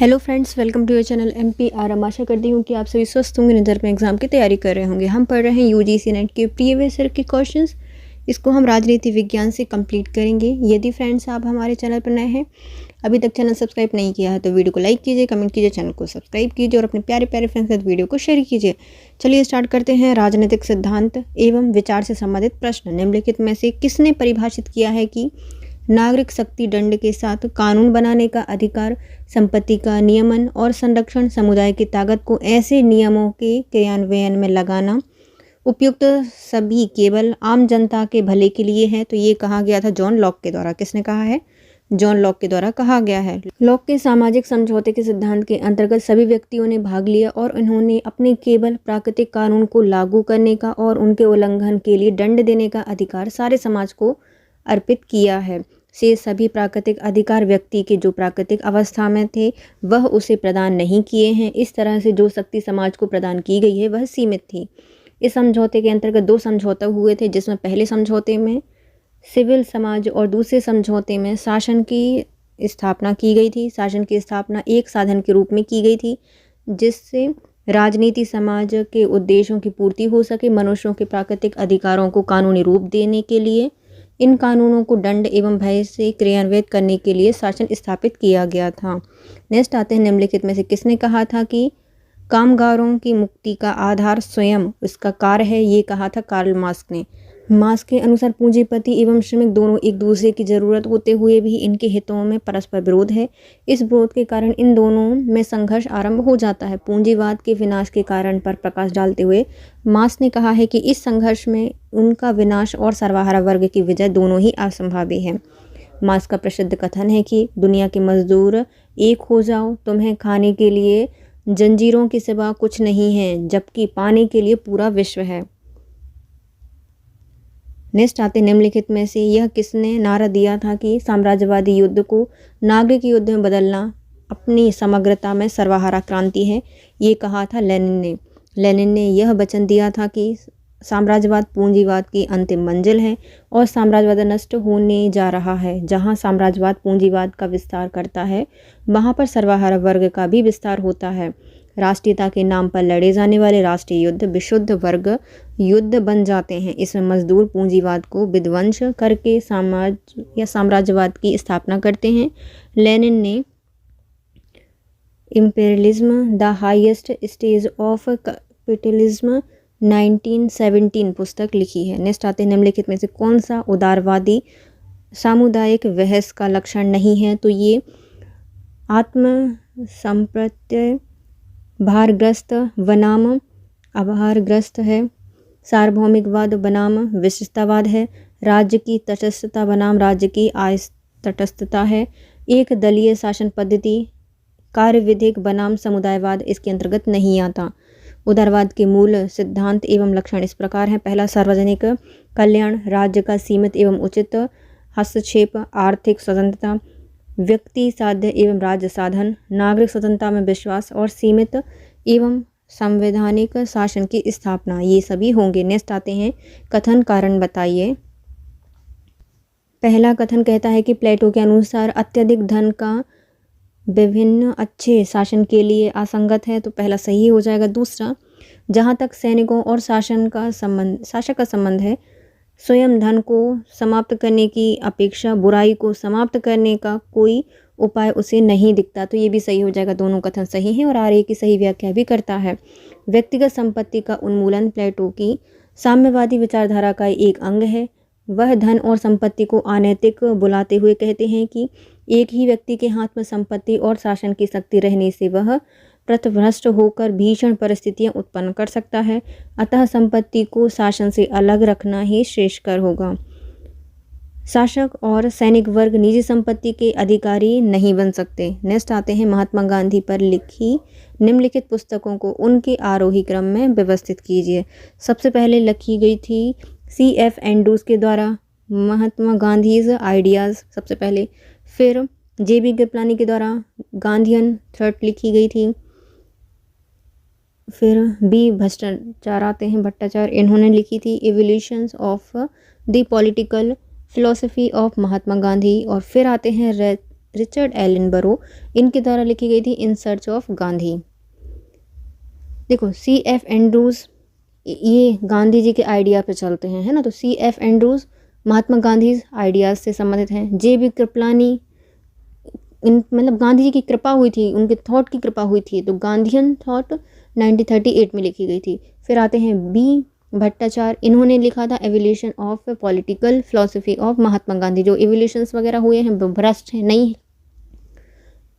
Hello friends, welcome to your channel MPR। आशा करती हूँ कि आप सभी स्वस्थ होंगे, रिजल्ट में एग्जाम की तैयारी कर रहे होंगे। हम पढ़ रहे हैं UGC नेट के प्रीवियस ईयर के क्वेश्चंस। इसको हम राजनीति विज्ञान से कंप्लीट करेंगे। यदि फ्रेंड्स आप हमारे चैनल पर नए हैं, अभी तक चैनल सब्सक्राइब नहीं किया है तो वीडियो को लाइक कीजिए, कमेंट कीजिए, चैनल को सब्सक्राइब कीजिए और अपने प्यारे प्यारे फ्रेंड्स के साथ वीडियो को शेयर कीजिए। चलिए स्टार्ट करते हैं। राजनीतिक सिद्धांत एवं विचार से संबंधित प्रश्न। निम्नलिखित में से किसने परिभाषित किया है कि नागरिक शक्ति दंड के साथ कानून बनाने का अधिकार, संपत्ति का नियमन और संरक्षण, समुदाय की ताकत को ऐसे नियमों के क्रियान्वयन में लगाना उपयुक्त सभी केवल आम जनता के भले के लिए है? तो ये कहा गया था जॉन लॉक के द्वारा। किसने कहा है? जॉन लॉक के द्वारा कहा गया है। लॉक के सामाजिक समझौते के सिद्धांत के अंतर्गत सभी व्यक्तियों ने भाग लिया और उन्होंने अपने केवल प्राकृतिक कानून को लागू करने का और उनके उल्लंघन के लिए दंड देने का अधिकार सारे समाज को अर्पित किया है। से सभी प्राकृतिक अधिकार व्यक्ति के जो प्राकृतिक अवस्था में थे वह उसे प्रदान नहीं किए हैं। इस तरह से जो शक्ति समाज को प्रदान की गई है वह सीमित थी। इस समझौते के अंतर्गत दो समझौते हुए थे, जिसमें पहले समझौते में सिविल समाज और दूसरे समझौते में शासन की स्थापना की गई थी। शासन की स्थापना एक साधन के रूप में की गई थी जिससे राजनीति समाज के उद्देश्यों की पूर्ति हो सके। मनुष्यों के प्राकृतिक अधिकारों को कानूनी रूप देने के लिए इन कानूनों को दंड एवं भय से क्रियान्वित करने के लिए शासन स्थापित किया गया था। नेक्स्ट आते हैं, निम्नलिखित में से किसने कहा था कि कामगारों की मुक्ति का आधार स्वयं इसका कार्य है? ये कहा था कार्ल मार्क्स ने। मार्क्स के अनुसार पूंजीपति एवं श्रमिक दोनों एक दूसरे की जरूरत होते हुए भी इनके हितों में परस्पर विरोध है। इस विरोध के कारण इन दोनों में संघर्ष आरंभ हो जाता है। पूंजीवाद के विनाश के कारण पर प्रकाश डालते हुए मार्क्स ने कहा है कि इस संघर्ष में उनका विनाश और सर्वहारा वर्ग की विजय दोनों ही असंभावी है। मार्क्स का प्रसिद्ध कथन है कि दुनिया के मजदूर एक हो जाओ, तुम्हें खाने के लिए जंजीरों के सिवा कुछ नहीं है, जबकि पाने के लिए पूरा विश्व है। नेक्स्ट आते, निम्नलिखित में से यह किसने नारा दिया था कि साम्राज्यवादी युद्ध को नागरिक युद्ध में बदलना अपनी समग्रता में सर्वहारा क्रांति है? ये कहा था लेनिन ने। लेनिन ने यह वचन दिया था कि साम्राज्यवाद पूंजीवाद की अंतिम मंजिल है और साम्राज्यवाद नष्ट होने जा रहा है। जहाँ साम्राज्यवाद पूंजीवाद का विस्तार करता है वहाँ पर सर्वहारा वर्ग का भी विस्तार होता है। राष्ट्रीयता के नाम पर लड़े जाने वाले राष्ट्रीय युद्ध विशुद्ध वर्ग युद्ध बन जाते हैं। इसमें मजदूर पूंजीवाद को विध्वंस करके समाज या साम्राज्यवाद की स्थापना करते हैं। लेनिन ने imperialism the highest stage of capitalism 1917 पुस्तक लिखी है। नेक्स्ट आते हैं, निम्नलिखित में से कौन सा उदारवादी सामुदायिक बहस का लक्षण नहीं है? तो ये आत्म संप्रत्यय भारग्रस्त बनाम आभारग्रस्त है, सार्वभौमिकवाद बनाम विशिष्टतावाद है, राज्य की तटस्थता बनाम राज्य की अतटस्थता है, एक दलीय शासन पद्धति कार्यविधिक बनाम समुदायवाद इसके अंतर्गत नहीं आता। उदारवाद के मूल सिद्धांत एवं लक्षण इस प्रकार हैं। पहला, सार्वजनिक कल्याण, राज्य का सीमित एवं उचित हस्तक्षेप, आर्थिक स्वतंत्रता, व्यक्ति साध्य एवं राज्य साधन, नागरिक स्वतंत्रता में विश्वास और सीमित एवं संवैधानिक शासन की स्थापना, ये सभी होंगे। नेक्स्ट आते हैं, कथन कारण बताइए। पहला कथन कहता है कि प्लेटो के अनुसार अत्यधिक धन का विभिन्न अच्छे शासन के लिए असंगत है, तो पहला सही हो जाएगा। दूसरा, जहाँ तक सैनिकों और शासक का संबंध है, स्वयं धन को समाप्त करने की अपेक्षा बुराई को समाप्त करने का कोई उपाय उसे नहीं दिखता, तो ये भी सही हो जाएगा। दोनों कथन सही हैं और आर्य की सही व्याख्या भी करता है। व्यक्तिगत संपत्ति का उन्मूलन प्लेटो की साम्यवादी विचारधारा का एक अंग है। वह धन और संपत्ति को अनैतिक बुलाते हुए कहते हैं कि एक ही व्यक्ति के हाथ में संपत्ति और शासन की शक्ति रहने से वह पथभ्रष्ट होकर भीषण परिस्थितियां उत्पन्न कर सकता है। अतः संपत्ति को शासन से अलग रखना ही श्रेयस्कर होगा। शासक और सैनिक वर्ग निजी संपत्ति के अधिकारी नहीं बन सकते। नेक्स्ट आते हैं, महात्मा गांधी पर लिखी निम्नलिखित पुस्तकों को उनके आरोही क्रम में व्यवस्थित कीजिए। सबसे पहले लिखी गई थी CF एंड्रूज के द्वारा महात्मा गांधीज आइडियाज़ सबसे पहले। फिर JB कृपलानी के द्वारा गांधीयन थॉट लिखी गई थी। फिर B भट्टाचार्य आते हैं, भट्टाचार्य, इन्होंने लिखी थी evolutions of the political philosophy of Mahatma Gandhi. और फिर आते हैं रिचर्ड एलन बरो, इनके द्वारा लिखी गई थी इन सर्च ऑफ गांधी। देखो C.F. एंड्रूज, ये गांधी जी के आइडिया पे चलते हैं, है ना। तो C.F. Andrews Mahatma Gandhi ideas से संबंधित हैं। J.B. कृपलानी, इन मतलब गांधी जी की कृपा हुई थी, उनके थॉट की कृपा हुई थी, तो गांधीयन थॉट 1938 में लिखी गई थी। फिर आते हैं B. भट्टाचार्य, इन्होंने लिखा था evolution of political philosophy of Mahatma Gandhi. जो एवोल्यूशंस वगैरह हुए हैं वो भ्रष्ट हैं, नहीं,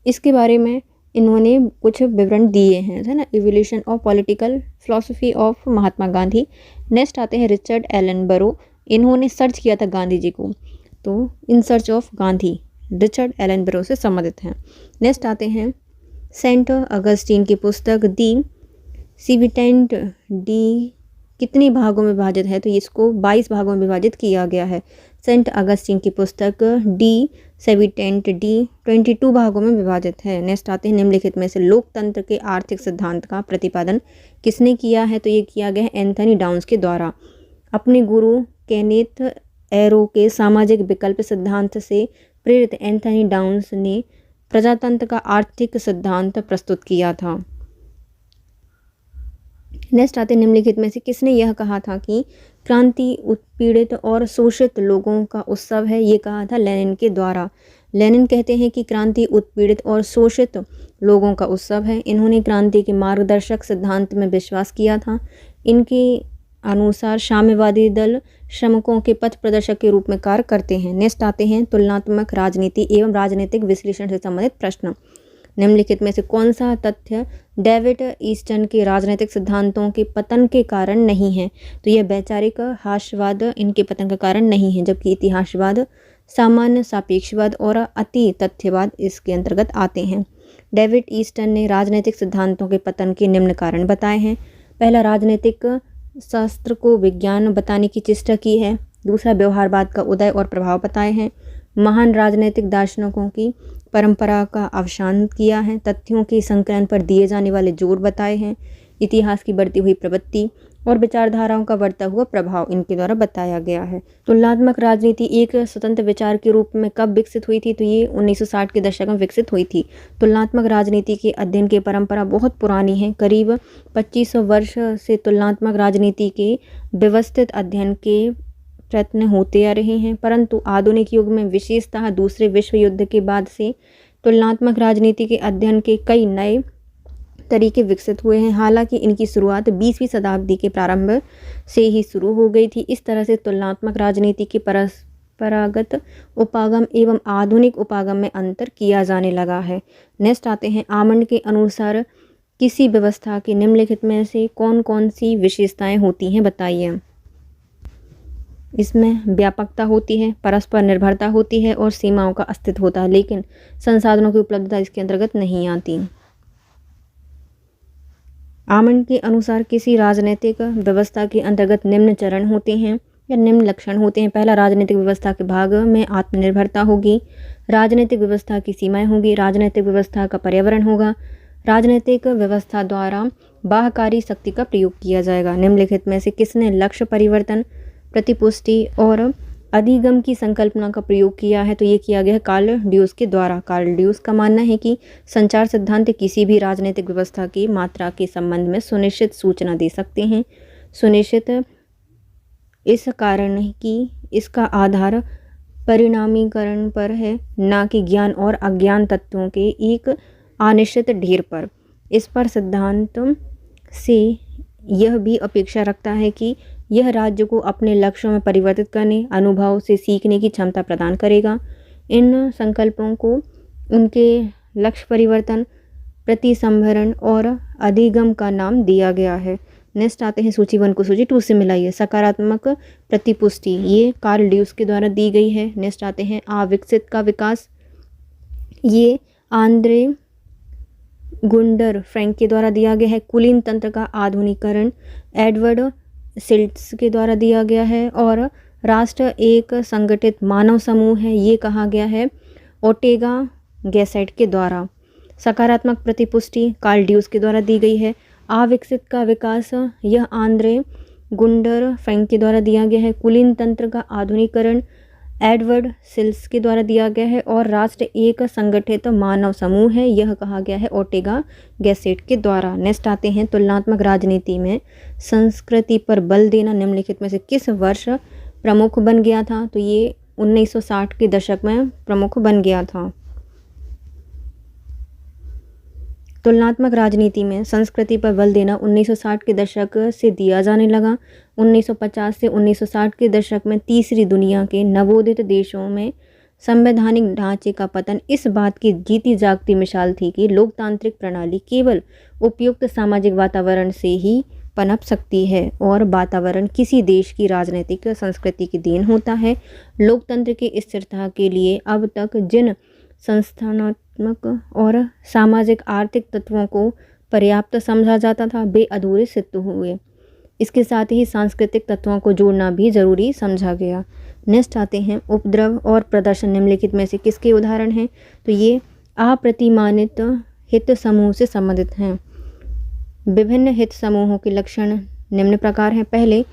इसके बारे में इन्होंने कुछ विवरण दिए हैं, है ना। Evolution of political philosophy of Mahatma Gandhi. Next आते हैं रिचर्ड एलन बरो, इन्होंने सर्च किया था गांधी जी को, तो in search of Gandhi Richard Attenborough से संबंधित हैं। नेक्स्ट आते हैं सेंट अगस्टीन की पुस्तक दी सिविटेंट डी कितने भागों में विभाजित है, तो इसको 22 भागों में विभाजित किया गया है। सेंट अगस्टीन की पुस्तक डी सेविटेंट डी 22 भागों में विभाजित है। नेक्स्ट आते हैं निम्नलिखित में से लोकतंत्र के आर्थिक सिद्धांत का प्रतिपादन किसने किया है, तो ये किया गया है एंथनी डाउन्स के द्वारा। अपने गुरु केनेथ एरो के सामाजिक विकल्प सिद्धांत से प्रेरित एंथनी डाउन्स ने प्रजातंत्र का आर्थिक सिद्धांत प्रस्तुत किया था। नेक्स्ट आते निम्नलिखित में से किसने यह कहा था कि क्रांति उत्पीड़ित और शोषित लोगों का उत्सव है, ये कहा था लेनिन के द्वारा। लेनिन कहते हैं कि क्रांति उत्पीड़ित और शोषित लोगों का उत्सव है। इन्होंने क्रांति के मार्गदर्शक सिद्धांत में विश्वास किया था। इनके अनुसार साम्यवादी दल श्रमिकों के पथ प्रदर्शक के रूप में कार्य करते हैं। नेक्स्ट आते हैं तुलनात्मक राजनीति एवं राजनीतिक विश्लेषण से संबंधित प्रश्न। निम्नलिखित में से कौन सा तथ्य डेविड ईस्टन के राजनीतिक सिद्धांतों के पतन के कारण नहीं है, तो यह वैचारिक हास्यवाद इनके पतन का कारण नहीं है, जबकि इतिहासवाद, सामान्य सापेक्षवाद और अति तथ्यवाद इसके अंतर्गत आते हैं। डेविड ईस्टन ने राजनीतिक सिद्धांतों के पतन के निम्न कारण बताए हैं। पहला, राजनीतिक शास्त्र को विज्ञान बताने की चेष्टा की है। दूसरा, व्यवहारवाद का उदय और प्रभाव बताए हैं। महान राजनीतिक दार्शनिकों की परंपरा का अवसान किया है। तथ्यों के संकलन पर दिए जाने वाले जोर बताए हैं। इतिहास की बढ़ती हुई प्रवृत्ति और विचारधाराओं का बढ़ता हुआ प्रभाव इनके द्वारा बताया गया है। तुलनात्मक राजनीति एक स्वतंत्र विचार के रूप में कब विकसित हुई थी, तो ये 1960 के दशक में विकसित हुई थी। तुलनात्मक राजनीति के अध्ययन की परंपरा बहुत पुरानी है। करीब 2500 वर्ष से तुलनात्मक राजनीति के व्यवस्थित अध्ययन के प्रयत्न होते आ रहे हैं, परंतु आधुनिक युग में विशेषतः दूसरे विश्व युद्ध के बाद से तुलनात्मक राजनीति के अध्ययन के कई नए तरीके विकसित हुए हैं। हालांकि इनकी शुरुआत 20वीं शताब्दी के प्रारंभ से ही शुरू हो गई थी। इस तरह से तुलनात्मक राजनीति के परंपरागत उपागम एवं आधुनिक उपागम में अंतर किया जाने लगा है। नेक्स्ट आते हैं आमंड के अनुसार किसी व्यवस्था के निम्नलिखित में से कौन कौन सी विशेषताएं होती हैं, बताइए। इसमें व्यापकता होती है, परस्पर निर्भरता होती है और सीमाओं का अस्तित्व होता है, लेकिन संसाधनों की उपलब्धता इसके अंतर्गत नहीं आती। आमंड के अनुसार किसी राजनीतिक व्यवस्था के अंतर्गत निम्न चरण होते हैं या निम्न लक्षण होते हैं। पहला, राजनीतिक व्यवस्था के भाग में आत्मनिर्भरता होगी। राजनीतिक व्यवस्था की सीमाएं होगी। राजनीतिक व्यवस्था का पर्यावरण होगा। राजनीतिक व्यवस्था द्वारा बाह्यकारी शक्ति का प्रयोग किया जाएगा। निम्नलिखित में से किसने लक्ष्य परिवर्तन, प्रतिपुष्टि और अधिगम की संकल्पना का प्रयोग किया है, तो ये किया गया है कार्ल ड्यूस के द्वारा। कार्ल ड्यूस का मानना है कि संचार सिद्धांत किसी भी राजनीतिक व्यवस्था की मात्रा के संबंध में सुनिश्चित सूचना दे सकते हैं। सुनिश्चित इस कारण कि इसका आधार परिणामीकरण पर है, ना कि ज्ञान और अज्ञान तत्वों के एक अनिश्चित ढेर पर। इस पर सिद्धांत से यह भी अपेक्षा रखता है कि यह राज्य को अपने लक्ष्यों में परिवर्तित करने, अनुभव से सीखने की क्षमता प्रदान करेगा। इन संकल्पों को उनके लक्ष्य परिवर्तन, प्रतिसंभरण और अधिगम का नाम दिया गया है। नेक्स्ट आते हैं सूची 1 को सूची 2 से मिलाइए। सकारात्मक प्रतिपुष्टि, ये कार्ल ड्यूस के द्वारा दी गई है। नेक्स्ट आते हैं अविकसित का विकास, ये आंद्रे गुंडर फ्रैंक के द्वारा दिया गया है। कुलीन तंत्र का आधुनिकीकरण एडवर्ड सिल्ट्स के द्वारा दिया गया है। और राष्ट्र एक संगठित मानव समूह है, ये कहा गया है ओटेगा गैसेट के द्वारा। सकारात्मक प्रतिपुष्टि कार्ल ड्यूस के द्वारा दी गई है। अविकसित का विकास, यह आंद्रे गुंडर फ्रैंक के द्वारा दिया गया है। कुलीन तंत्र का आधुनिकीकरण एडवर्ड सिल्स के द्वारा दिया गया है। और राष्ट्र एक संगठित मानव समूह है, यह कहा गया है ओर्टेगा गैसेट के द्वारा। नेक्स्ट आते हैं तुलनात्मक राजनीति में संस्कृति पर बल देना निम्नलिखित में से किस वर्ष प्रमुख बन गया था? तो ये 1960 के दशक में प्रमुख बन गया था। तुलनात्मक राजनीति में संस्कृति पर बल देना 1960 के दशक से दिया जाने लगा। 1950 से 1960 के दशक में तीसरी दुनिया के नवोदित देशों में संवैधानिक ढांचे का पतन इस बात की जीती जागती मिसाल थी कि लोकतांत्रिक प्रणाली केवल उपयुक्त सामाजिक वातावरण से ही पनप सकती है और वातावरण किसी देश की राजनीतिक संस्कृति की देन होता है। लोकतंत्र की स्थिरता के लिए अब तक जिन संस्थानात्मक और सामाजिक आर्थिक तत्वों को पर्याप्त समझा जाता था वे अधूरे सिद्ध हुए। इसके साथ ही सांस्कृतिक तत्वों को जोड़ना भी जरूरी समझा गया। नेक्स्ट आते हैं उपद्रव और प्रदर्शन निम्नलिखित में से किसके उदाहरण हैं? तो ये अप्रतिमानित हित समूह से संबंधित हैं। विभिन्न हित समूहों के लक्षण निम्न प्रकार हैं। पहले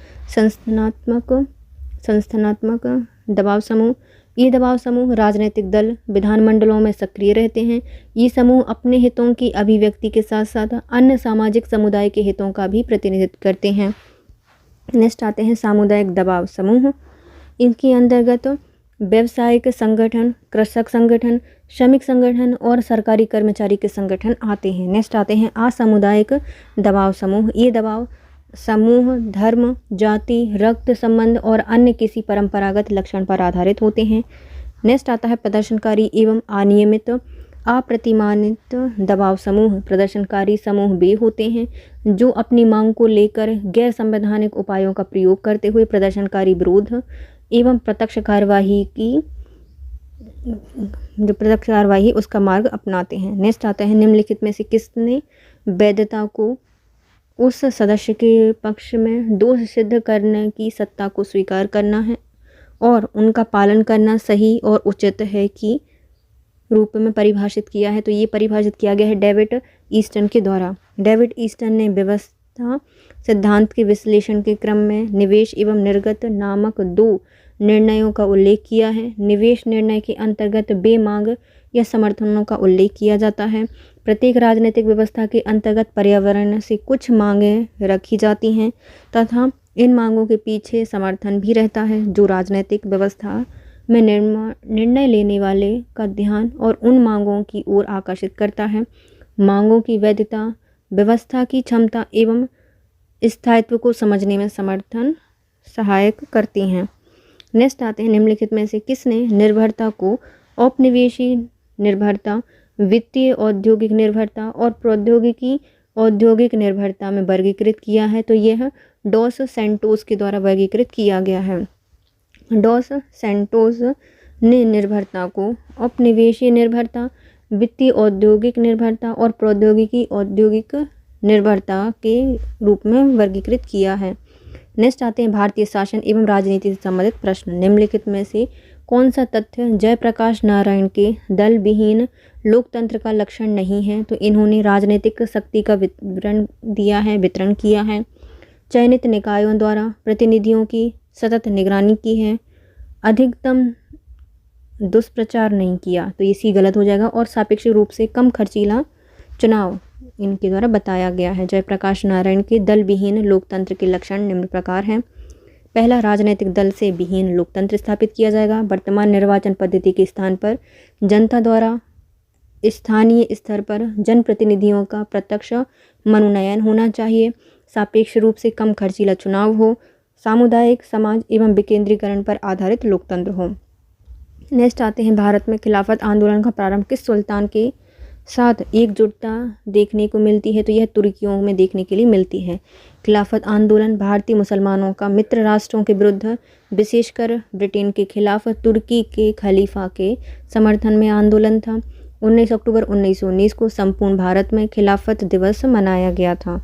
संस्थानात्मक दबाव समूह। ये दबाव समूह राजनीतिक दल विधानमंडलों में सक्रिय रहते हैं। ये समूह अपने हितों की अभिव्यक्ति के साथ साथ अन्य सामाजिक समुदाय के हितों का भी प्रतिनिधित्व करते हैं। नेक्स्ट आते हैं सामुदायिक दबाव समूह। इनके अंतर्गत व्यवसायिक संगठन, कृषक संगठन, श्रमिक संगठन और सरकारी कर्मचारी के संगठन आते हैं। नेक्स्ट आते हैं असामुदायिक दबाव समूह। ये दबाव समूह धर्म, जाति, रक्त संबंध और अन्य किसी परंपरागत लक्षण पर आधारित होते हैं। नेक्स्ट आता है प्रदर्शनकारी एवं अनियमित अप्रतिमानित दबाव समूह। प्रदर्शनकारी समूह वे होते हैं जो अपनी मांग को लेकर गैर संवैधानिक उपायों का प्रयोग करते हुए प्रदर्शनकारी विरोध एवं प्रत्यक्ष कार्यवाही उसका मार्ग अपनाते हैं। नेक्स्ट आता है निम्नलिखित में से किसने वैधता को उस सदस्य के पक्ष में दोष सिद्ध करने की सत्ता को स्वीकार करना है और उनका पालन करना सही और उचित है कि रूप में परिभाषित किया है? तो ये परिभाषित किया गया है डेविड ईस्टन के द्वारा। डेविड ईस्टन ने व्यवस्था सिद्धांत के विश्लेषण के क्रम में निवेश एवं निर्गत नामक 2 निर्णयों का उल्लेख किया है। निवेश निर्णय के अंतर्गत बेमांग या समर्थनों का उल्लेख किया जाता है। प्रत्येक राजनीतिक व्यवस्था के अंतर्गत पर्यावरण से कुछ मांगें रखी जाती हैं तथा इन मांगों के पीछे समर्थन भी रहता है जो राजनीतिक व्यवस्था में निर्णय लेने वाले का ध्यान और उन मांगों की ओर आकर्षित करता है। मांगों की वैधता व्यवस्था की क्षमता एवं स्थायित्व को समझने में सहायक करती हैं। नेक्स्ट आते हैं निम्नलिखित में से किसने निर्भरता को औपनिवेशी निर्भरता, वित्तीय औद्योगिक निर्भरता और प्रौद्योगिकी औद्योगिक निर्भरता में वर्गीकृत किया है? तो यह डॉस सैंटोस के द्वारा वर्गीकृत किया गया है। डॉस सैंटोस ने निर्भरता को औपनिवेशीय निर्भरता, वित्तीय औद्योगिक निर्भरता और प्रौद्योगिकी औद्योगिक निर्भरता के रूप में वर्गीकृत किया है। नेक्स्ट आते हैं भारतीय शासन एवं राजनीति से संबंधित प्रश्न। निम्नलिखित में से कौन सा तथ्य जयप्रकाश नारायण के दल विहीन लोकतंत्र का लक्षण नहीं है? तो इन्होंने राजनीतिक शक्ति का वितरण किया है, चयनित निकायों द्वारा प्रतिनिधियों की सतत निगरानी की है, अधिकतम दुष्प्रचार नहीं किया, तो इसी गलत हो जाएगा, और सापेक्ष रूप से कम खर्चीला चुनाव इनके द्वारा बताया गया है। जयप्रकाश नारायण के दल विहीन लोकतंत्र के लक्षण निम्न प्रकार हैं। पहला, राजनीतिक दल से विहीन लोकतंत्र स्थापित किया जाएगा। वर्तमान निर्वाचन पद्धति के स्थान पर जनता द्वारा स्थानीय स्तर पर जनप्रतिनिधियों का प्रत्यक्ष मनोनयन होना चाहिए। सापेक्ष रूप से कम खर्चीला चुनाव हो। सामुदायिक, समाज एवं विकेंद्रीकरण पर आधारित लोकतंत्र हो। नेक्स्ट आते हैं भारत में खिलाफत आंदोलन का प्रारंभ किस सुल्तान के साथ एकजुटता देखने को मिलती है? तो यह तुर्कियों में देखने के लिए मिलती है। खिलाफत आंदोलन भारतीय मुसलमानों का मित्र राष्ट्रों के विरुद्ध, विशेषकर ब्रिटेन के खिलाफ तुर्की के खलीफा के समर्थन में आंदोलन था। 19 अक्टूबर 1919 को संपूर्ण भारत में खिलाफत दिवस मनाया गया था।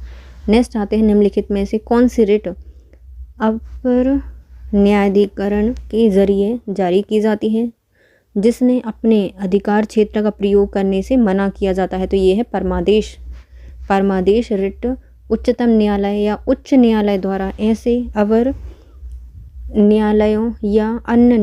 नेक्स्ट आते हैं निम्नलिखित में से कौन सी रिट अपर न्यायाधिकरण के जरिए जारी की जाती है जिसने अपने अधिकार क्षेत्र का प्रयोग करने से मना किया जाता है? तो ये है परमादेश। परमादेश रिट उच्चतम न्यायालय या उच्च न्यायालय द्वारा ऐसे अवर न्यायालयों या अन्य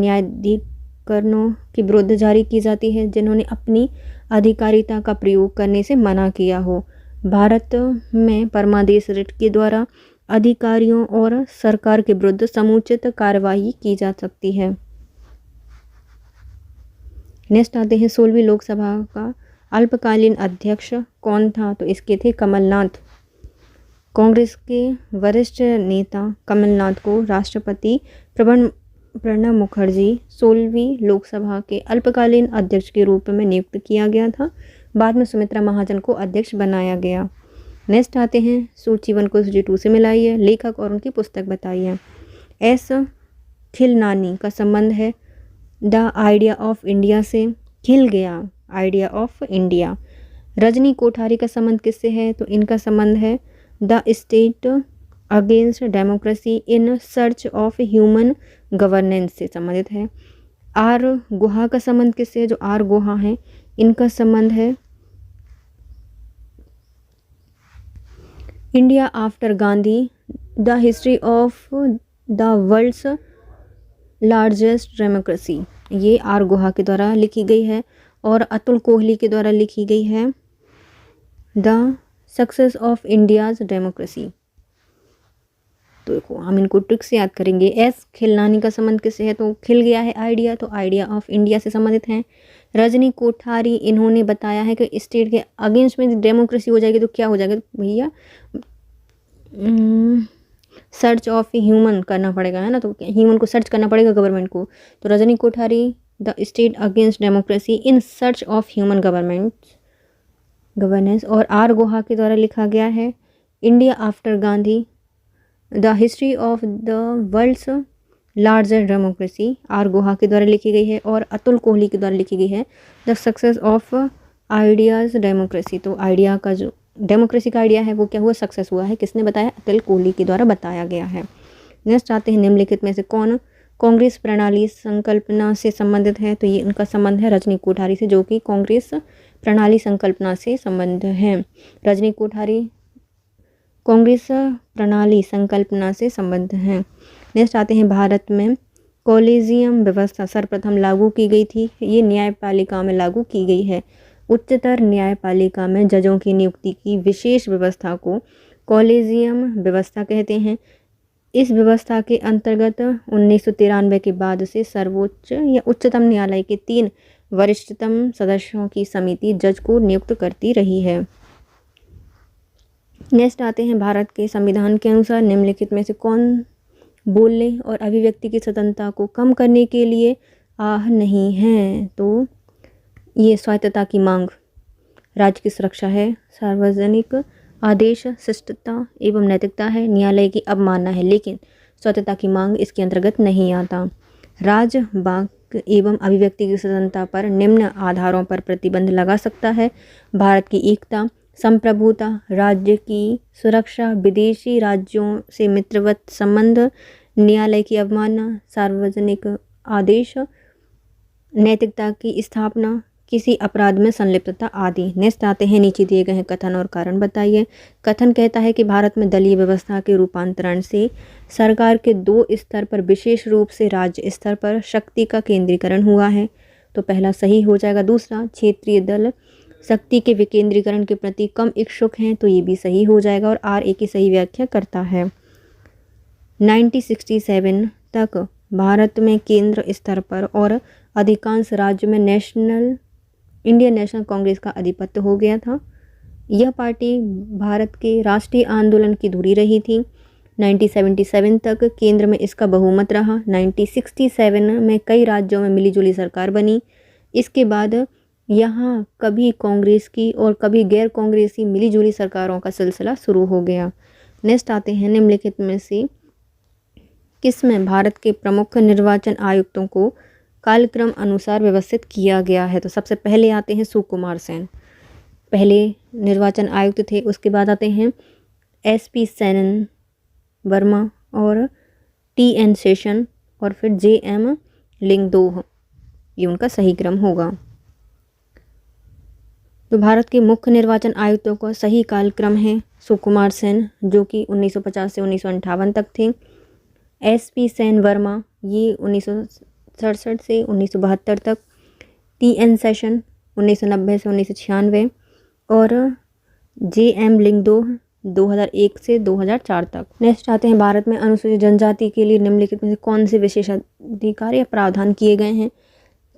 उपकरणों के विरुद्ध जारी की जाती है जिन्होंने अपनी अधिकारिता का प्रयोग करने से मना किया हो। भारत में परमादेश रिट के द्वारा अधिकारियों और सरकार के विरुद्ध समुचित कार्यवाही की जा सकती है। नेक्स्ट आते हैं 16वीं लोकसभा का अल्पकालीन अध्यक्ष कौन था? तो इसके थे कमलनाथ। कांग्रेस के वरिष्ठ नेता कमलनाथ को राष्ट्रपति प्रणब मुखर्जी 16वीं लोकसभा के अल्पकालीन अध्यक्ष के रूप में नियुक्त किया गया था। बाद में सुमित्रा महाजन को अध्यक्ष बनाया गया। नेक्स्ट आते हैं सूची 1 को सूची 2 से मिलाइए, लेखक और उनकी पुस्तक बताइए। एस खिलनानी का संबंध है द आइडिया ऑफ इंडिया से। खिल गया, idea of India. Rajni Kothari का संबंध किससे है? तो इनका संबंध है the state against democracy in search of human governance से संबंधित है। आर गुहा का संबंध किससे है? जो आर गुहा हैं इनका संबंध है India after Gandhi the history of the world's largest democracy. ये आर गुहा के द्वारा लिखी गई है और अतुल कोहली के द्वारा लिखी गई है the success of India's democracy. तो देखो हम इनको ट्रिक से याद करेंगे। एस खिलनानी का संबंध किससे है? तो खिल गया है आइडिया, तो आइडिया ऑफ इंडिया से संबंधित हैं। रजनी कोठारी इन्होंने बताया है कि स्टेट के अगेंस्ट में डेमोक्रेसी हो जाएगी तो क्या हो जाएगा? तो भैया सर्च ऑफ ह्यूमन करना पड़ेगा, है ना। तो ह्यूमन को सर्च करना पड़ेगा गवर्नमेंट को। तो Rajni Kothari the state against democracy in search of human governance. और आर गुहा के द्वारा लिखा गया है India after Gandhi the history of the world's largest democracy. R Guha के द्वारा लिखी गई है। और अतुल कोहली के द्वारा लिखी गई है the success of ideas democracy. तो आइडिया का जो डेमोक्रेसी का आइडिया है वो क्या हुआ? सक्सेस हुआ है। किसने बताया? अतुल कोहली के द्वारा बताया गया है। नेक्स्ट आते हैं निम्नलिखित में से कौन कांग्रेस प्रणाली संकल्पना से संबंधित है? तो ये उनका संबंध है रजनी कोठारी से, जो कि कांग्रेस प्रणाली संकल्पना से संबंध है। रजनी कोठारी कांग्रेस प्रणाली संकल्पना से संबंध है। नेक्स्ट आते हैं भारत में कॉलेजियम व्यवस्था सर्वप्रथम लागू की गई थी। ये न्यायपालिका में लागू की गई है। उच्चतर न्यायपालिका में जजों की नियुक्ति की विशेष व्यवस्था को कॉलेजियम व्यवस्था कहते हैं। इस व्यवस्था के अंतर्गत 1993 के बाद से सर्वोच्च या उच्चतम न्यायालय के 3 वरिष्ठतम सदस्यों की समिति जज को नियुक्त करती रही है। नेक्स्ट आते हैं भारत के संविधान के अनुसार निम्नलिखित में से कौन बोलने और अभिव्यक्ति की स्वतंत्रता को कम करने के लिए आह नहीं है? तो ये स्वायत्तता की मांग, राज्य की सुरक्षा है, सार्वजनिक आदेश, शिष्टता एवं नैतिकता है, न्यायालय की अवमानना है। लेकिन स्वायत्तता की मांग इसके अंतर्गत नहीं आता। राज्य वाक एवं अभिव्यक्ति की स्वतंत्रता पर निम्न आधारों पर प्रतिबंध लगा सकता है: भारत की एकता, संप्रभुता, राज्य की सुरक्षा, विदेशी राज्यों से मित्रवत संबंध, न्यायालय की अवमानना, सार्वजनिक आदेश, नैतिकता की स्थापना, किसी अपराध में संलिप्तता आदि। नेक्स्ट आते हैं नीचे दिए गए हैं कथन और कारण बताइए। कथन कहता है कि भारत में दलीय व्यवस्था के रूपांतरण से सरकार के 2 स्तर पर विशेष रूप से राज्य स्तर पर शक्ति का केंद्रीकरण हुआ है। तो पहला सही हो जाएगा। दूसरा, क्षेत्रीय दल शक्ति के विकेंद्रीकरण के प्रति कम इच्छुक हैं, तो ये भी सही हो जाएगा और आर ए की सही व्याख्या करता है। 1967 तक भारत में केंद्र स्तर पर और अधिकांश राज्य में इंडियन नेशनल कांग्रेस का आधिपत्य हो गया था। यह पार्टी भारत के राष्ट्रीय आंदोलन की धुरी रही थी। 1977 तक केंद्र में इसका बहुमत रहा। 1967 में कई राज्यों में मिलीजुली सरकार बनी। इसके बाद यहाँ कभी कांग्रेस की और कभी गैर कांग्रेसी मिलीजुली सरकारों का सिलसिला शुरू हो गया। नेक्स्ट आते हैं निम्नलिखित में से किसमें भारत के प्रमुख निर्वाचन आयुक्तों को कालक्रम अनुसार व्यवस्थित किया गया है? तो सबसे पहले आते हैं सुकुमार सेन, पहले निर्वाचन आयुक्त थे। उसके बाद आते हैं SP सेनन वर्मा और TN शेषन और फिर JM लिंगदोह। ये उनका सही क्रम होगा। तो भारत के मुख्य निर्वाचन आयुक्तों का सही कालक्रम है सुकुमार सेन, जो कि 1950 से 1958 तक थे। SP सेन वर्मा ये से 1972 तक, TN सेशन 1990 से 1996 और JM लिंगदोह 2001 से 2004 तक। नेक्स्ट आते हैं, भारत में अनुसूचित जनजाति के लिए निम्नलिखित में से कौन से विशेषाधिकार या प्रावधान किए गए हैं?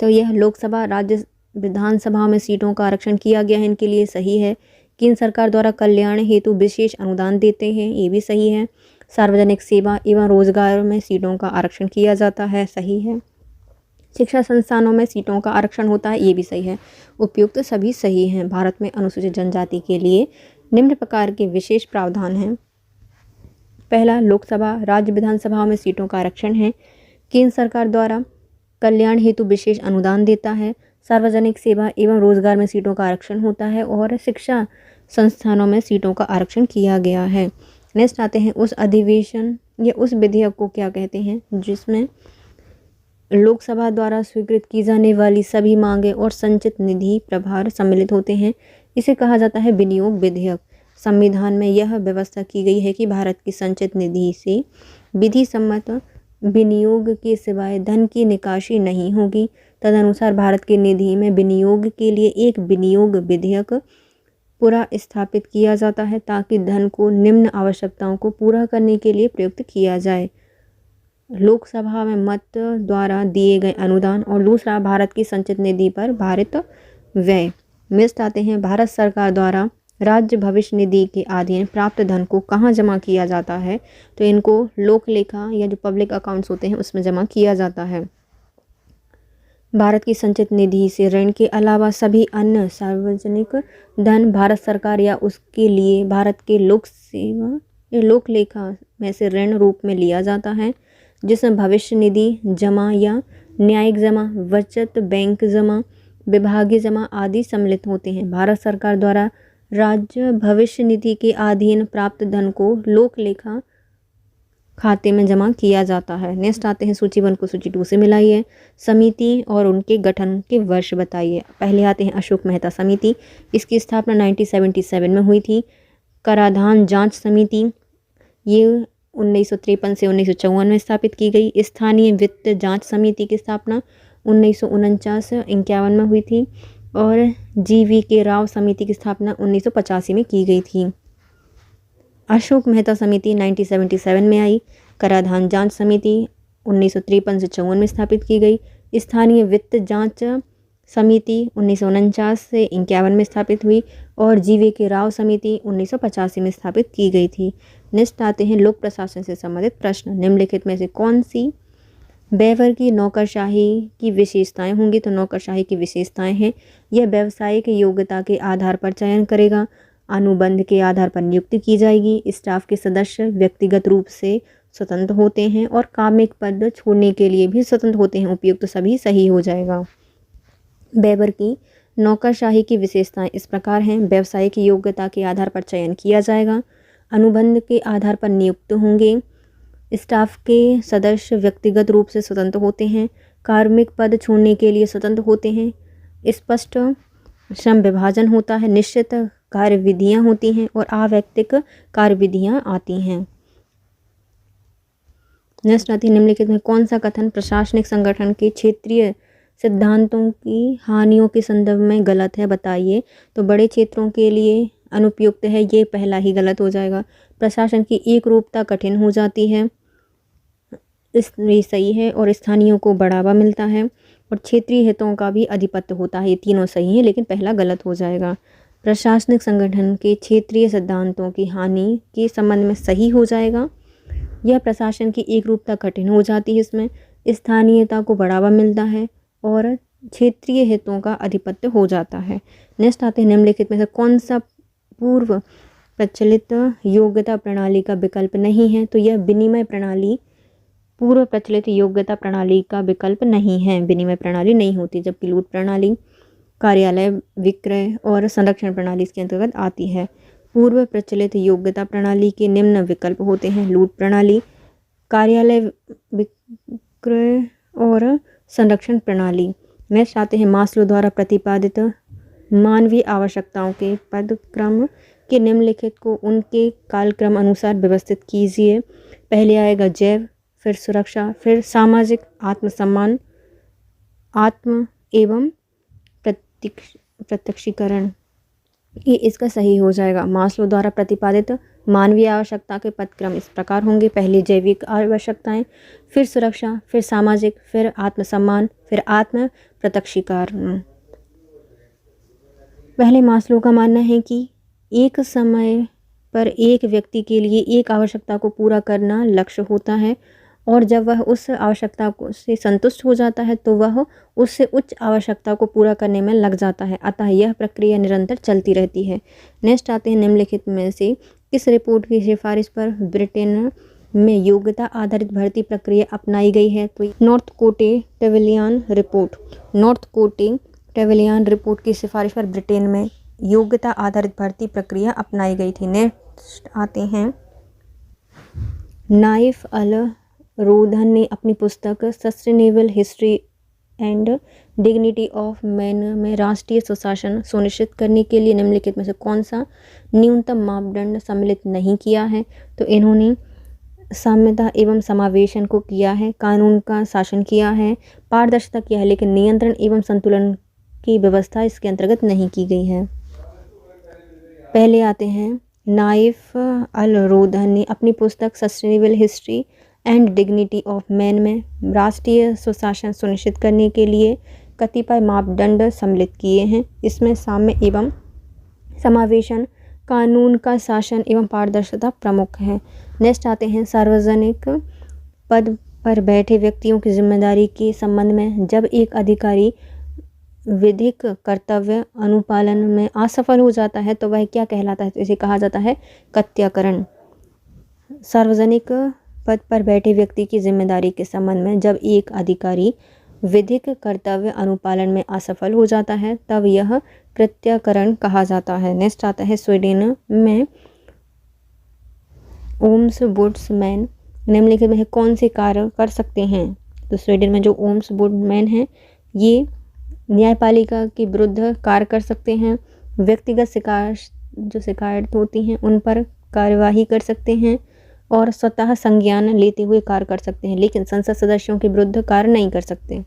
तो यह लोकसभा, राज्य विधानसभा में सीटों का आरक्षण किया गया है, इनके लिए सही है। केंद्र सरकार द्वारा कल्याण हेतु विशेष अनुदान देते हैं, ये भी सही है। सार्वजनिक सेवा एवं रोजगार में सीटों का आरक्षण किया जाता है, सही है। शिक्षा संस्थानों में सीटों का आरक्षण होता है, ये भी सही है। उपयुक्त सभी सही हैं। भारत में अनुसूचित जनजाति के लिए निम्न प्रकार के विशेष प्रावधान हैं। पहला, लोकसभा, राज्य विधानसभा में सीटों का आरक्षण है। केंद्र सरकार द्वारा कल्याण हेतु विशेष अनुदान देता है। सार्वजनिक सेवा एवं रोजगार में सीटों का आरक्षण होता है और शिक्षा संस्थानों में सीटों का आरक्षण किया गया है। नेक्स्ट आते हैं, उस अधिवेशन या उस विधेयक को क्या कहते हैं जिसमें लोकसभा द्वारा स्वीकृत की जाने वाली सभी मांगे और संचित निधि प्रभार सम्मिलित होते हैं, इसे कहा जाता है विनियोग विधेयक। संविधान में यह व्यवस्था की गई है कि भारत की संचित निधि से विधि सम्मत विनियोग के सिवाय धन की निकासी नहीं होगी। तदनुसार भारत की निधि में विनियोग के लिए एक विनियोग विधेयक पूरा स्थापित किया जाता है ताकि धन को निम्न आवश्यकताओं को पूरा करने के लिए प्रयुक्त किया जाए। लोकसभा में मत द्वारा दिए गए अनुदान और दूसरा भारत की संचित निधि पर भारित व्यय। नेक्स्ट आते हैं, भारत सरकार द्वारा राज्य भविष्य निधि के अधीन प्राप्त धन को कहाँ जमा किया जाता है? तो इनको लोक लेखा या जो पब्लिक अकाउंट्स होते हैं उसमें जमा किया जाता है। भारत की संचित निधि से ऋण के अलावा सभी अन्य सार्वजनिक धन भारत सरकार या उसके लिए भारत के लोक सेवा या लोक लेखा में से ऋण रूप में लिया जाता है, जिसमें भविष्य निधि जमा या न्यायिक जमा, बचत बैंक जमा, विभागीय जमा आदि सम्मिलित होते हैं। भारत सरकार द्वारा राज्य भविष्य निधि के अधीन प्राप्त धन को लोक लेखा खाते में जमा किया जाता है। नेक्स्ट आते हैं, सूची 1 को सूची 2 से मिलाइए। समिति और उनके गठन के वर्ष बताइए। पहले आते हैं अशोक मेहता समिति, इसकी स्थापना 1977 में हुई थी। कराधान जांच समिति, ये 1953 से 1954 में स्थापित की गई। स्थानीय वित्त जांच समिति की स्थापना 1949-51 में हुई थी और GVK राव समिति की स्थापना 1985 में की गई थी। अशोक मेहता समिति 1977 में आई। कराधान जांच समिति 1953 से 54 में स्थापित की गई। स्थानीय वित्त जांच समिति 1949 से 51 में स्थापित हुई और GVK राव समिति 1985 में स्थापित की गई थी। नेक्स्ट आते हैं लोक प्रशासन से संबंधित प्रश्न। निम्नलिखित में से कौन सी बेवर की नौकरशाही की विशेषताएं होंगी? तो नौकरशाही की विशेषताएं हैं, यह व्यावसायिक योग्यता के आधार पर चयन करेगा, अनुबंध के आधार पर नियुक्ति की जाएगी, स्टाफ के सदस्य व्यक्तिगत रूप से स्वतंत्र होते हैं और कामिक पद छोड़ने के लिए भी स्वतंत्र होते हैं। उपयुक्त सभी सही हो जाएगा। बेवर की नौकरशाही की विशेषताएं इस प्रकार हैं, व्यावसायिक योग्यता के आधार पर चयन किया जाएगा, अनुबंध के आधार पर नियुक्त होंगे, स्टाफ के सदस्य व्यक्तिगत रूप से स्वतंत्र होते हैं, कार्मिक पद छोड़ने के लिए स्वतंत्र होते हैं, स्पष्ट श्रम विभाजन होता है, निश्चित कार्यविधियां होती हैं और अवैयक्तिक कार्यविधियां आती हैं। नेक्स्ट आती है, निम्नलिखित में कौन सा कथन प्रशासनिक संगठन के क्षेत्रीय सिद्धांतों की हानियों के संदर्भ में गलत है? बताइए। तो बड़े क्षेत्रों के लिए अनुपयुक्त है, ये पहला ही गलत हो जाएगा। प्रशासन की एक रूपता कठिन हो जाती है, ये सही है। और स्थानीयों को बढ़ावा मिलता है और क्षेत्रीय हितों का भी अधिपत्य होता है, ये तीनों सही है, लेकिन पहला गलत हो जाएगा। प्रशासनिक संगठन के क्षेत्रीय सिद्धांतों की हानि के संबंध में सही हो जाएगा। यह प्रशासन की एक रूपता कठिन हो जाती है, इसमें स्थानीयता को बढ़ावा मिलता है और क्षेत्रीय हितों का अधिपत्य हो जाता है। नेक्स्ट आते हैं, निम्नलिखित में से कौन सा पूर्व प्रचलित योग्यता प्रणाली का विकल्प नहीं है? तो यह विनिमय प्रणाली पूर्व प्रचलित योग्यता प्रणाली का विकल्प नहीं है। विनिमय प्रणाली नहीं होती, जबकि लूट प्रणाली, कार्यालय विक्रय और संरक्षण प्रणाली इसके अंतर्गत आती है। पूर्व प्रचलित योग्यता प्रणाली के निम्न विकल्प होते हैं: लूट प्रणाली, कार्यालय विक्रय और संरक्षण प्रणाली। नेक्स्ट आते हैं, मास्लो द्वारा प्रतिपादित मानवीय आवश्यकताओं के पदक्रम के निम्नलिखित को उनके कालक्रम अनुसार व्यवस्थित कीजिए। पहले आएगा जैव, फिर सुरक्षा, फिर सामाजिक आत्मसम्मान, आत्म एवं प्रत्यक्षीकरण, ये इसका सही हो जाएगा। मास्लो द्वारा प्रतिपादित मानवीय आवश्यकता के पदक्रम इस प्रकार होंगे। पहले जैविक आवश्यकताएं, फिर सुरक्षा, फिर सामाजिक, फिर आत्मसम्मान, फिर आत्म प्रत्यक्षीकरण। पहले मास्लो का मानना है कि एक समय पर एक व्यक्ति के लिए एक आवश्यकता को पूरा करना लक्ष्य होता है, और जब वह उस आवश्यकता को से संतुष्ट हो जाता है तो वह उससे उच्च आवश्यकता को पूरा करने में लग जाता है। अतः यह प्रक्रिया निरंतर चलती रहती है। नेक्स्ट आते हैं, निम्नलिखित में से किस रिपोर्ट की सिफारिश पर ब्रिटेन में योग्यता आधारित भर्ती प्रक्रिया अपनाई गई है? तो नॉर्थ कोटे टेविलियन रिपोर्ट। नॉर्थ कोटे टेविलियन रिपोर्ट की सिफारिश पर ब्रिटेन में योग्यता आधारित भर्ती प्रक्रिया अपनाई गई थी। नेक्स्ट आते हैं, नाइफ अल रोधन ने अपनी पुस्तक sustainable history and dignity of man में राष्ट्रीय सुशासन सुनिश्चित करने के लिए निम्नलिखित में से कौन सा न्यूनतम मापदंड सम्मिलित नहीं किया है? तो इन्होंने साम्यता एवं समावेशन को किया है, कानून का शासन किया है, पारदर्शिता किया है, लेकिन नियंत्रण एवं संतुलन की व्यवस्था इसके अंतर्गत नहीं की गई है। पहले आते हैं, नाइफ अल रोधन ने अपनी पुस्तक sustainable history and dignity of man में राष्ट्रीय सुशासन सुनिश्चित करने के लिए कतिपय मापदंड सम्मिलित किए हैं। इसमें साम्य एवं समावेशन, कानून का शासन एवं पारदर्शिता प्रमुख है। नेक्स्ट आते हैं, सार्वजनिक पद पर बैठे व्यक्तियों की जिम्मेदारी के संबंध में जब एक अधिकारी विधिक कर्तव्य अनुपालन में असफल हो जाता है तो वह क्या कहलाता है? तो इसे कहा जाता है कत्याकरण। सार्वजनिक पद पर बैठे व्यक्ति की जिम्मेदारी के संबंध में जब एक अधिकारी विधिक कर्तव्य अनुपालन में असफल हो जाता है तब यह कृत्याकरण कहा जाता है। नेक्स्ट आता है, स्वीडन में ओम्बुड्समैन निम्नलिखित में कौन से कार्य कर सकते हैं? तो स्वीडन में जो ओम्बुड्समैन हैं ये न्यायपालिका के विरुद्ध कार्य कर सकते हैं, व्यक्तिगत शिकायत होती हैं उन पर कार्यवाही कर सकते हैं और स्वतः संज्ञान लेते हुए कार्य कर सकते हैं, लेकिन संसद सदस्यों के विरुद्ध कार्य नहीं कर सकते।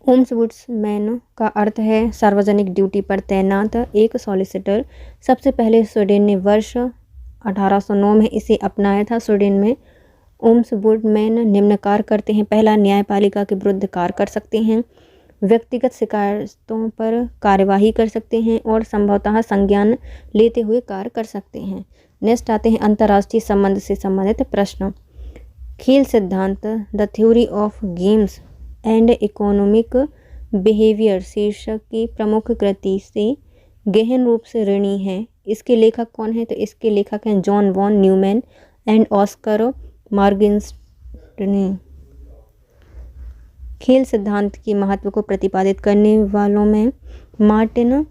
ओम्बुड्समैन का अर्थ है सार्वजनिक ड्यूटी पर तैनात एक सॉलिसिटर। सबसे पहले स्वीडन ने वर्ष 1809 में इसे अपनाया था। स्वीडन में ओम्बुड्समैन निम्न कार्य करते हैं। पहला, न्यायपालिका के विरुद्ध कार्य कर सकते हैं, व्यक्तिगत शिकायतों पर कार्यवाही कर सकते हैं और संभवतः संज्ञान लेते हुए कार्य कर सकते हैं। नेक्स्ट आते हैं, अंतर्राष्ट्रीय संबंध से संबंधित प्रश्न। खेल सिद्धांत the theory of games and economic behaviour शीर्षक की प्रमुख कृति से गहन रूप से ऋणी है। इसके लेखक कौन है? तो इसके लेखक हैं John von Neumann and Oskar Morgenstern. खेल सिद्धांत के महत्व को प्रतिपादित करने वालों में मार्टिन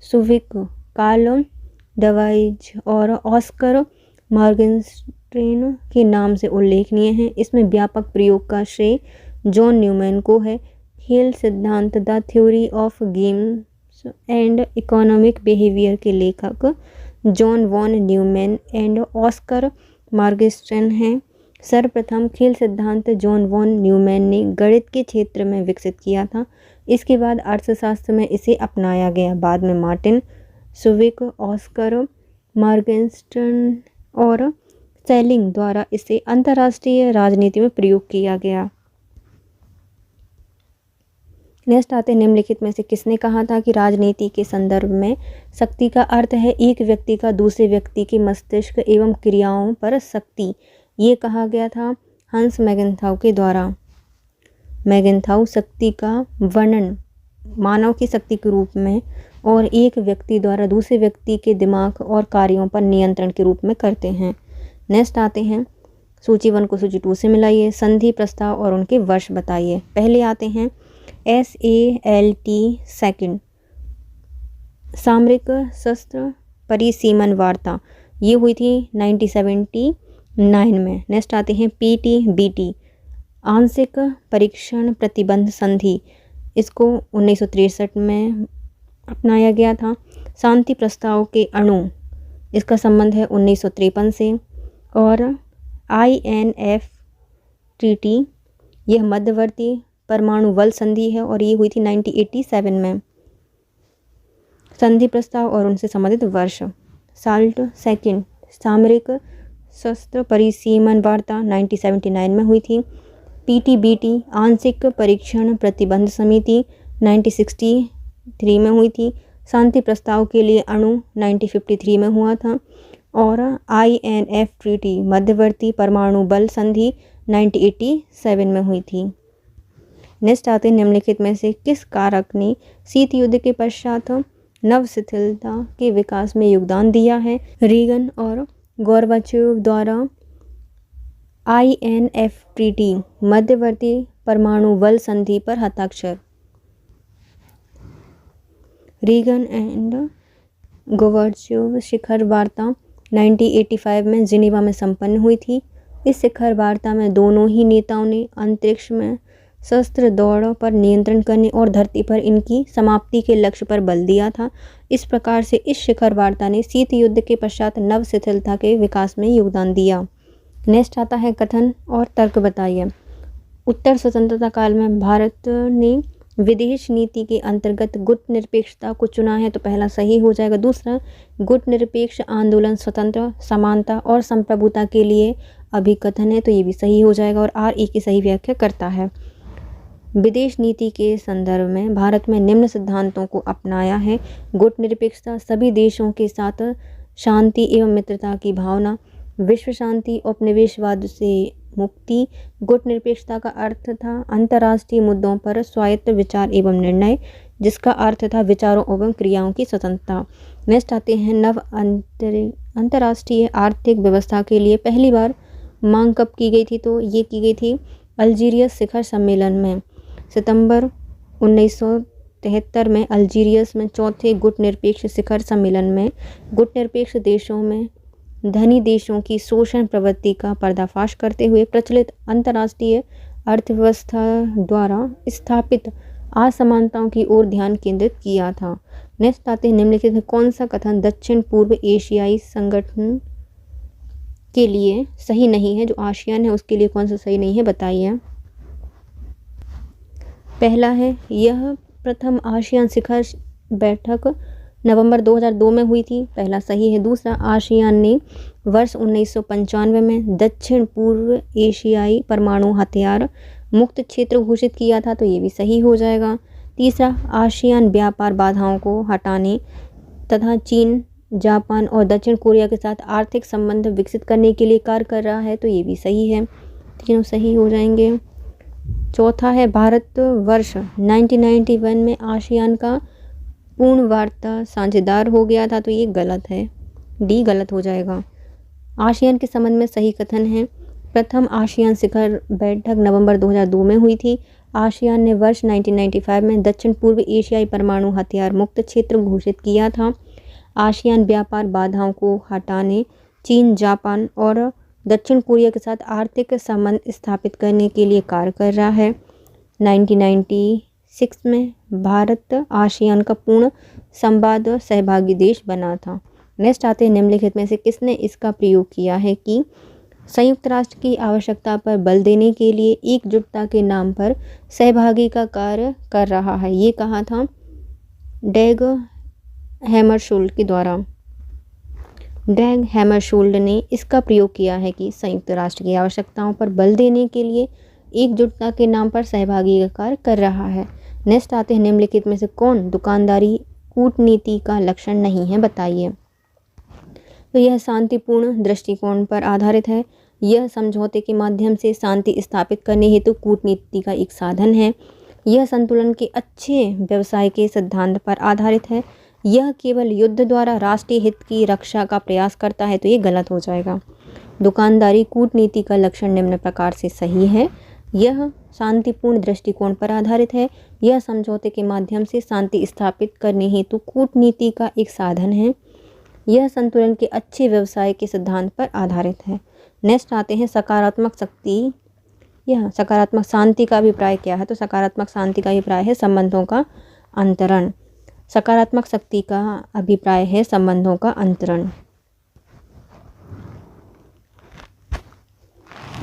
सुविक, कार्ल डवाइज और ऑस्कर मॉर्गनस्टर्न के नाम से उल्लेखनीय हैं। इसमें व्यापक प्रयोग का श्रेय जॉन न्यूमैन को है। खेल सिद्धांत the theory of games and economic behaviour के लेखक John von Neumann and Oskar Morgenstern हैं। सर्वप्रथम खेल सिद्धांत जॉन वॉन न्यूमैन ने गणित के क्षेत्र में विकसित किया था। इसके बाद अर्थशास्त्र में इसे अपनाया गया। बाद में मार्टिन सुविक, ऑस्कर मॉर्गनस्टर्न और सेलिंग द्वारा इसे अंतर्राष्ट्रीय राजनीति में प्रयोग किया गया। नेक्स्ट आते हैं, निम्नलिखित में से किसने कहा था कि राजनीति के संदर्भ में शक्ति का अर्थ है एक व्यक्ति का दूसरे व्यक्ति के मस्तिष्क एवं क्रियाओं पर शक्ति? ये कहा गया था हंस मैगेंथाउ के द्वारा। मैगेंथाउ शक्ति का वर्णन मानव की शक्ति के रूप में और एक व्यक्ति द्वारा दूसरे व्यक्ति के दिमाग और कार्यों पर नियंत्रण के रूप में करते हैं। नेक्स्ट आते हैं, सूची 1 को सूची 2 से मिलाइए, संधि प्रस्ताव और उनके वर्ष बताइए। पहले आते हैं SALT सेकंड, सामरिक शस्त्र परिसीमन वार्ता, ये हुई थी 1979 में। नेक्स्ट आते हैं PTBT, आंशिक परीक्षण प्रतिबंध संधि, इसको 1963 में अपनाया गया था। शांति प्रस्ताव के अणु, इसका संबंध है 1953 से। और INFTT, यह मध्यवर्ती परमाणु बल संधि है और ये हुई थी 1987 में। संधि प्रस्ताव और उनसे संबंधित वर्ष। साल्ट सेकंड सामरिक शस्त्र परिसीमन वार्ता 1979 में हुई थी। पीटीबीटी आंशिक परीक्षण प्रतिबंध समिति 1963 में हुई थी। शांति प्रस्ताव के लिए अणु 1953 में हुआ था। और INF ट्रीटी मध्यवर्ती परमाणु बल संधि 1987 में हुई थी। नेक्स्ट आते निम्नलिखित में से किस कारक ने शीत युद्ध के पश्चात नव शिथिलता के विकास में योगदान दिया है? रीगन और गोर्बाचेव द्वारा INF ट्रीटी मध्यवर्ती परमाणु बल संधि पर हस्ताक्षर। रीगन एंड गोर्बाचेव शिखर वार्ता 1985 में जिनेवा में संपन्न हुई थी। इस शिखर वार्ता में दोनों ही नेताओं ने अंतरिक्ष में शस्त्र दौड़ पर नियंत्रण करने और धरती पर इनकी समाप्ति के लक्ष्य पर बल दिया था। इस प्रकार से इस शिखर वार्ता ने शीत युद्ध के पश्चात नव शिथिलता के विकास में योगदान दिया। नेक्स्ट आता है कथन और तर्क बताइए। उत्तर स्वतंत्रता काल में भारत ने विदेश नीति के अंतर्गत गुट निरपेक्षता को चुना है, तो पहला सही हो जाएगा। दूसरा, गुट निरपेक्ष आंदोलन स्वतंत्र, समानता और संप्रभुता के लिए अभिकथन है, तो ये भी सही हो जाएगा और RE की सही व्याख्या करता है। विदेश नीति के संदर्भ में भारत में निम्न सिद्धांतों को अपनाया है। गुट निरपेक्षता, सभी देशों के साथ शांति एवं मित्रता की भावना, विश्व शांति, उपनिवेशवाद से मुक्ति। गुट निरपेक्षता का अर्थ था अंतर्राष्ट्रीय मुद्दों पर स्वायत्त विचार एवं निर्णय, जिसका अर्थ था विचारों एवं क्रियाओं की स्वतंत्रता। नेक्स्ट आते हैं नव अंतर्राष्ट्रीय आर्थिक व्यवस्था के लिए पहली बार मांग कब की गई थी? तो ये की गई थी अल्जीरियस शिखर सम्मेलन में। सितंबर 1973 में अल्जीरियस में चौथे गुट निरपेक्ष शिखर सम्मेलन में गुट निरपेक्ष देशों में धनी देशों की शोषण प्रवृत्ति का पर्दाफाश करते हुए प्रचलित अंतर्राष्ट्रीय अर्थव्यवस्था द्वारा स्थापित असमानताओं की ओर ध्यान केंद्रित किया था। नेक्स्ट आते हैं निम्नलिखित में कौन सा कथन दक्षिण पूर्व एशियाई संगठन के लिए सही नहीं है? जो आसियान है उसके लिए कौन सा सही नहीं है, बताइए। पहला है, यह प्रथम आसियान शिखर बैठक नवंबर 2002 में हुई थी, पहला सही है। दूसरा, आसियान ने वर्ष 1995 में दक्षिण पूर्व एशियाई परमाणु हथियार मुक्त क्षेत्र घोषित किया था, तो ये भी सही हो जाएगा। तीसरा, आसियान व्यापार बाधाओं को हटाने तथा चीन, जापान और दक्षिण कोरिया के साथ आर्थिक संबंध विकसित करने के लिए कार्य कर रहा है, तो ये भी सही है, तीनों सही हो जाएंगे। चौथा है, भारत वर्ष 1991 में आसियान का पूर्ण वार्ता साझेदार हो गया था, तो ये गलत है, डी गलत हो जाएगा। आसियान के संबंध में सही कथन है, प्रथम आसियान शिखर बैठक नवंबर 2002 में हुई थी। आसियान ने वर्ष 1995 में दक्षिण पूर्व एशियाई परमाणु हथियार मुक्त क्षेत्र घोषित किया था। आसियान व्यापार बाधाओं को हटाने चीन, जापान और दक्षिण कोरिया के साथ आर्थिक संबंध स्थापित करने के लिए कार्य कर रहा है। 1996 में भारत आसियान का पूर्ण संवाद सहभागी देश बना था। नेक्स्ट आते हैं निम्नलिखित में से किसने इसका प्रयोग किया है कि संयुक्त राष्ट्र की आवश्यकता पर बल देने के लिए एकजुटता के नाम पर सहभागी का कार्य कर रहा है? ये कहा था डैग हैमरशोल्ड के द्वारा। डैग हैमरशोल्ड ने इसका प्रयोग किया है कि संयुक्त राष्ट्र की आवश्यकताओं पर बल देने के लिए एकजुटता के नाम पर सहभागी का कार्य कर रहा है। नेक्स्ट आते हैं निम्नलिखित में से कौन दुकानदारी कूटनीति का लक्षण नहीं है, बताइए। तो यह शांतिपूर्ण दृष्टिकोण पर आधारित है। यह समझौते के माध्यम से शांति स्थापित करने हेतु कूटनीति का एक साधन है। यह संतुलन के अच्छे व्यवसाय के सिद्धांत पर आधारित है। यह केवल युद्ध द्वारा राष्ट्रीय हित की रक्षा का प्रयास करता है, तो ये गलत हो जाएगा। दुकानदारी कूटनीति का लक्षण निम्न प्रकार से सही है। यह शांतिपूर्ण दृष्टिकोण पर आधारित है। यह समझौते के माध्यम से शांति स्थापित करने हेतु कूटनीति का एक साधन है। यह संतुलन के अच्छे व्यवसाय के सिद्धांत पर आधारित है। नेक्स्ट आते हैं सकारात्मक शक्ति। यह सकारात्मक शांति का अभिप्राय क्या है? तो सकारात्मक शांति का अभिप्राय है संबंधों का अंतरण। सकारात्मक शक्ति का अभिप्राय है संबंधों का अंतरण।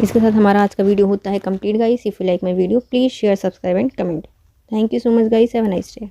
इसके साथ हमारा आज का वीडियो होता है complete guys. If you like my video please share, subscribe and comment. Thank you so much guys, have a nice day.